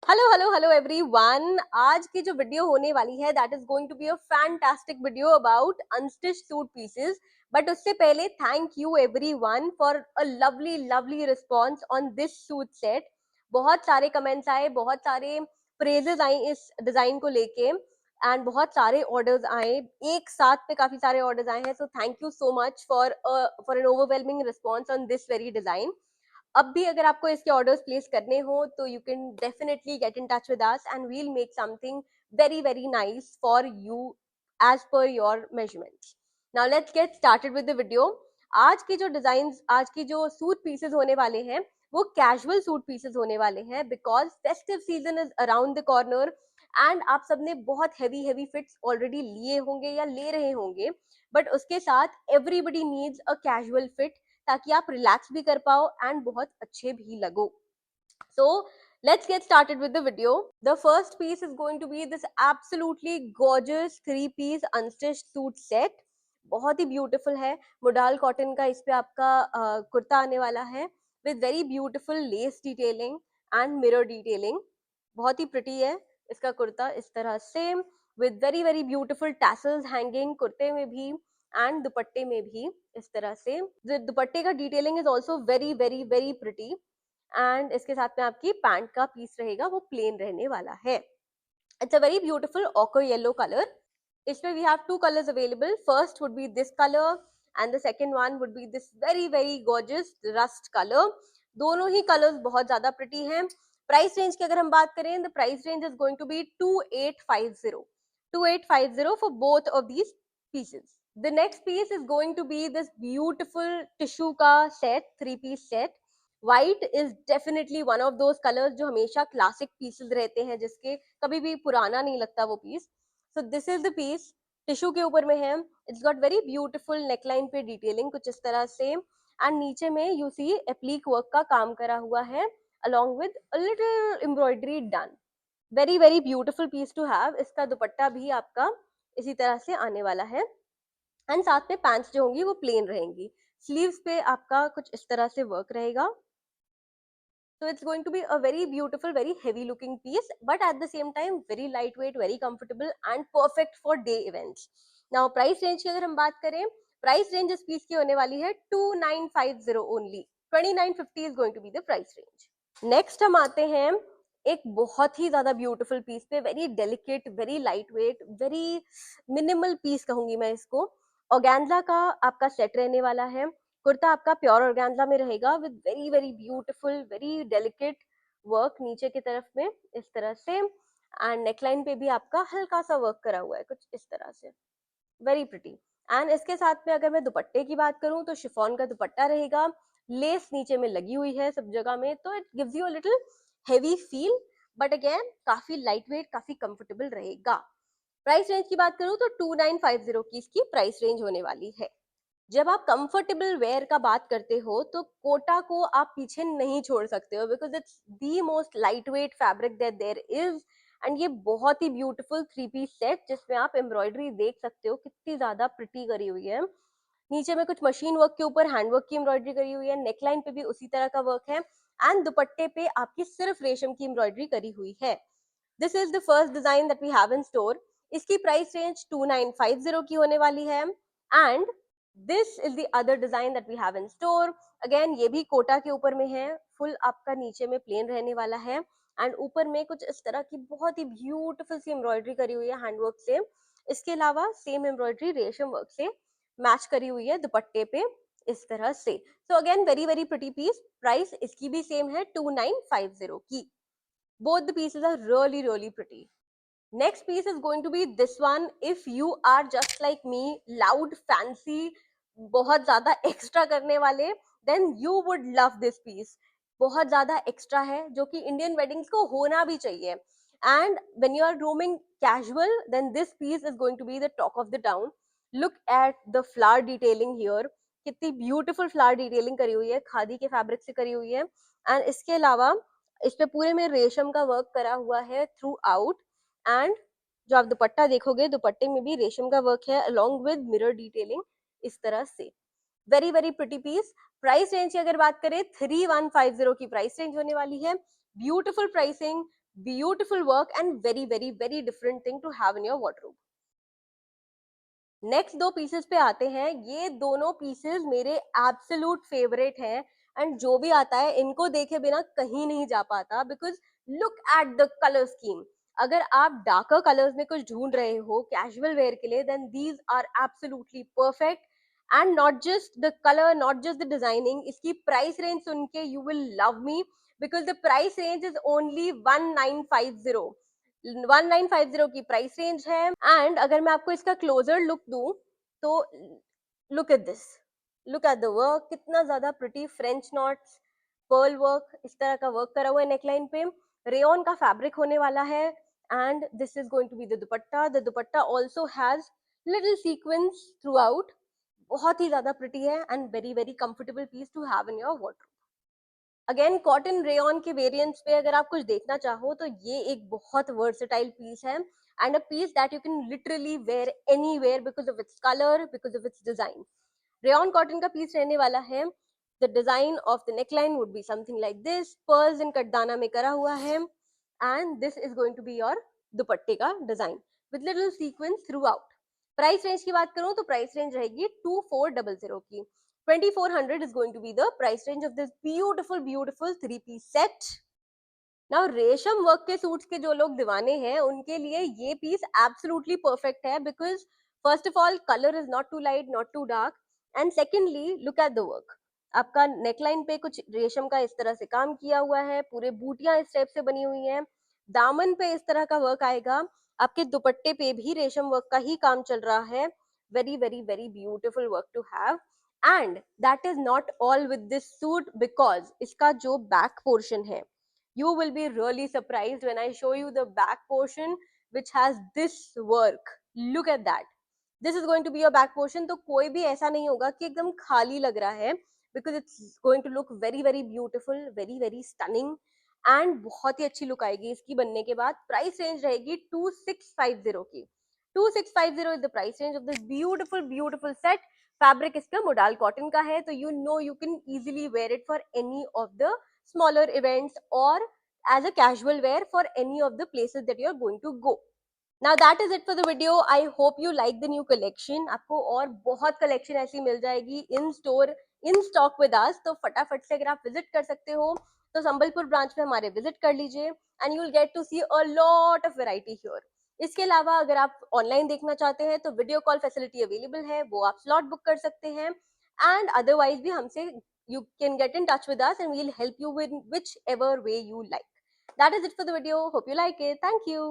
Hello hello hello everyone. आज की जो वीडियो होने वाली है that is going to be a fantastic video about unstitch suit pieces. But उससे पहले thank you everyone for a lovely lovely response on this suit set. बहुत सारे कमेंट्स आए, बहुत सारे प्रेजेस आए इस डिजाइन को लेके एंड बहुत सारे ऑर्डर्स आए एक साथ पे, काफी सारे ऑर्डर्स आए हैं। So thank you so much for an overwhelming response on this very design. अब भी अगर आपको इसके ऑर्डर्स प्लेस करने हो तो you can definitely get in touch with us and will make something very very nice for you as per your measurements. Now let's get started with the video. आज की जो डिजाइन, आज की जो suit pieces होने वाले हैं वो कैजुअल सूट पीसेस होने वाले हैं because festive season is around the corner and आप सबने बहुत हैवी हैवी फिट्स ऑलरेडी लिए होंगे या ले रहे होंगे, बट उसके साथ everybody needs a casual fit ताकि आप रिलैक्स भी कर पाओ एंड बहुत अच्छे भी लगो। So let's get started with the video. The first piece is going to be this absolutely gorgeous 3-piece unstitched suit set. बहुत ही ब्यूटीफुल है, मोडाल कॉटन का इस पे आपका कुर्ता आने वाला है with very beautiful less detailing and mirror detailing. बहुत ही प्रिटी है इसका कुर्ता, इस तरह से with very very beautiful tassels hanging कुर्ते में भी एंड दुपट्टे में भी। इस तरह से दुपट्टे का detailing is also very very very pretty and इसके साथ में आपकी पैंट का पीस रहेगा वो प्लेन रहने वाला है। It's a very beautiful ochre yellow colour. इसमें we have two colours available. First would be this colour and the second one would be this very very gorgeous rust colour. दोनों ही colours बहुत ज्यादा pretty हैं। Price range की अगर हम बात करें, the price range is going to be 2850 for both of these pieces. The next piece is going to be this beautiful tissue का set, 3-piece set. White is definitely one of those colors जो हमेशा classic pieces रहते हैं, जिसके कभी भी पुराना नहीं लगता वो piece. So this is the piece, tissue के ऊपर में है। It's got very beautiful neckline पे detailing कुछ इस तरह से and नीचे में you see applique work का काम करा हुआ है along with a little embroidery done. Very very beautiful piece to have. इसका दुपट्टा भी आपका इसी तरह से आने वाला है एंड साथ में पैंट्स जो होंगी वो प्लेन रहेंगी। स्लीव्स पे आपका कुछ इस तरह से वर्क रहेगा। So it's going to be a very beautiful, very heavy looking piece, but at the same time very lightweight, very comfortable and perfect for day events. Now price range की अगर हम बात करें, price range इस piece की होने वाली है 2950 only. 2950 is going to be the price range. Next हम आते हैं एक बहुत ही ज्यादा ब्यूटीफुल पीस पे, very delicate, very light weight, very minimal piece कहूंगी मैं इसको। ऑर्गेन्जा का आपका सेट रहने वाला है। कुर्ता आपका प्योर ऑर्गेन्जा में रहेगा with very very beautiful, very delicate work नीचे की तरफ में इस तरह से एंड नेकलाइन पे भी आपका हल्का सा वर्क करा हुआ है कुछ इस तरह से, वेरी प्रिटी। एंड इसके साथ में अगर मैं दुपट्टे की बात करूं तो शिफॉन का दुपट्टा रहेगा, लेस नीचे में लगी हुई है सब जगह में, तो it gives you a little heavy feel but again काफी लाइट वेट, काफी कंफर्टेबल रहेगा। प्राइस रेंज की बात करूं तो 2950 की इसकी प्राइस रेंज होने वाली है। जब आप कंफर्टेबल वेयर का बात करते हो तो कोटा को आप पीछे नहीं छोड़ सकते हो because it's the most light weight fabric that there is and ये बहुत ही ब्यूटीफुल 3-piece सेट जिसमें आप एम्ब्रॉयडरी देख सकते हो कितनी ज्यादा प्रिटी करी हुई है। नीचे में कुछ मशीन वर्क के ऊपर हैंडवर्क की एम्ब्रॉयडरी करी हुई है, नेकलाइन पे भी उसी तरह का वर्क है एंड दुपट्टे पे आपकी सिर्फ रेशम की एम्ब्रॉयडरी करी हुई है। This is the first design that we have in store. इसकी प्राइस रेंज 2950 की होने वाली है and this is the other design that we have in store. Again ये भी कोटा के ऊपर में है, फुल आपका नीचे में प्लेन रहने वाला है एंड ऊपर में कुछ इस तरह की बहुत ही ब्यूटीफुल सी एम्ब्रॉयडरी करी हुई है हैंडवर्क से। इसके अलावा सेम एम्ब्रॉयडरी रेशम वर्क से मैच करी हुई है दुपट्टे पे इस तरह से। So again very very pretty piece. Price इसकी भी सेम है 2950 की। both the pieces are really really pretty. Next piece is going to be this one. If you are just like me, loud, fancy, बहुत ज्यादा extra करने वाले, then you would love this piece. बहुत ज्यादा extra है जो कि Indian weddings को होना भी चाहिए and when you are roaming casual then this piece is going to be the talk of the town. Look at the flower detailing here. कितनी ब्यूटीफुल फ्लावर डिटेलिंग करी हुई है, खादी के फैब्रिक से करी हुई है एंड इसके अलावा इस पे पूरे में रेशम का वर्क करा हुआ है थ्रू आउट एंड जो आप दुपट्टा देखोगे दुपट्टे में भी रेशम का वर्क है अलोंग विद मिरर डिटेलिंग इस तरह से। Very very pretty piece. Price range की अगर बात करें 3150 की प्राइस रेंज होने वाली है। Beautiful pricing, beautiful work and very very very different thing to have in your wardrobe. Next दो पीसेस पे आते हैं. ये दोनों पीसेस मेरे एब्सोल्यूट फेवरेट हैं एंड जो भी आता है इनको देखे बिना कहीं नहीं जा पाता, because look at the colour scheme. अगर आप डार्कर कलर्स में कुछ ढूंढ रहे हो कैजुअल वेयर के लिए, then these are absolutely perfect. And not just the colour, not just the designing, इसकी प्राइस रेंज सुन के you will love me, because the price range is only 1950. 1950 की प्राइस रेंज है. एंड अगर मैं आपको इसका क्लोजर लुक दूं तो look at this, look at the work, कितना ज्यादा pretty French knots, pearl work, इस तरह का वर्क करा हुआ है नेकलाइन पे. रेयन का फैब्रिक होने वाला है and this is going to be the dupatta. The dupatta also has little sequence throughout. बहुत ही ज्यादा प्रिटी है and very very comfortable piece to have in your wardrobe. Again cotton rayon के वेरिएंट्स पे अगर आप कुछ देखना चाहो तो ये एक बहुत वर्सेटाइल पीस है and a piece that you can literally wear anywhere because of its colour, because of its design. Rayon cotton का पीस रहने वाला है. The design of the neckline would be something like this. Pearls in katdana में करा हुआ है and this is going to be your दुपट्टे का design with little sequence throughout. Price range की बात करूं तो प्राइस रेंज रहेगी 2400 की. 2400 is going to be the price range of this beautiful 3-piece set. Now रेशम वर्क के सूट्स के जो लोग दीवाने हैं उनके लिए ये पीस एब्सोल्युटली परफेक्ट है, because first of all colour is not too light not too dark and secondly look at the work. आपका नेकलाइन पे कुछ रेशम का इस तरह से काम किया हुआ है, पूरे बूटियां इस टाइप से बनी हुई हैं, दामन पे इस तरह का वर्क आएगा, आपके दुपट्टे पे भी रेशम वर्क का ही काम चल रहा है. Very very very beautiful work to have. And that is not all with this suit, because इसका जो बैक पोर्शन है, you will be really surprised when I show you the back portion which has this work. Look at that. This is going to be your back portion. तो कोई भी ऐसा नहीं होगा कि एकदम खाली लग रहा है, because it's going to look very very beautiful, very very stunning and बहुत ही अच्छी लुक आएगी इसकी बनने के बाद. प्राइस रेंज रहेगी 2650 की. 2650 is the price range of this beautiful set. Fabric इसका मोडाल कॉटन का है, तो you know you can easily wear it for any of the smaller events or as a casual wear for any of the places that you are going to go. Now that is it for the video. I hope you like the new collection. आपको और बहुत collection ऐसी मिल जाएगी इन store in stock with us, तो फटाफट से अगर आप विजिट कर सकते हो तो संबलपुर ब्रांच में हमारे विजिट कर लीजिए and you will get to see a lot of variety here. इसके अलावा अगर आप ऑनलाइन देखना चाहते हैं तो वीडियो कॉल फैसिलिटी अवेलेबल है, वो आप स्लॉट बुक कर सकते हैं एंड अदरवाइज भी हमसे you can get in touch with us and we'll help you with whichever way you like. That is it for the video. Hope you like it. Thank you.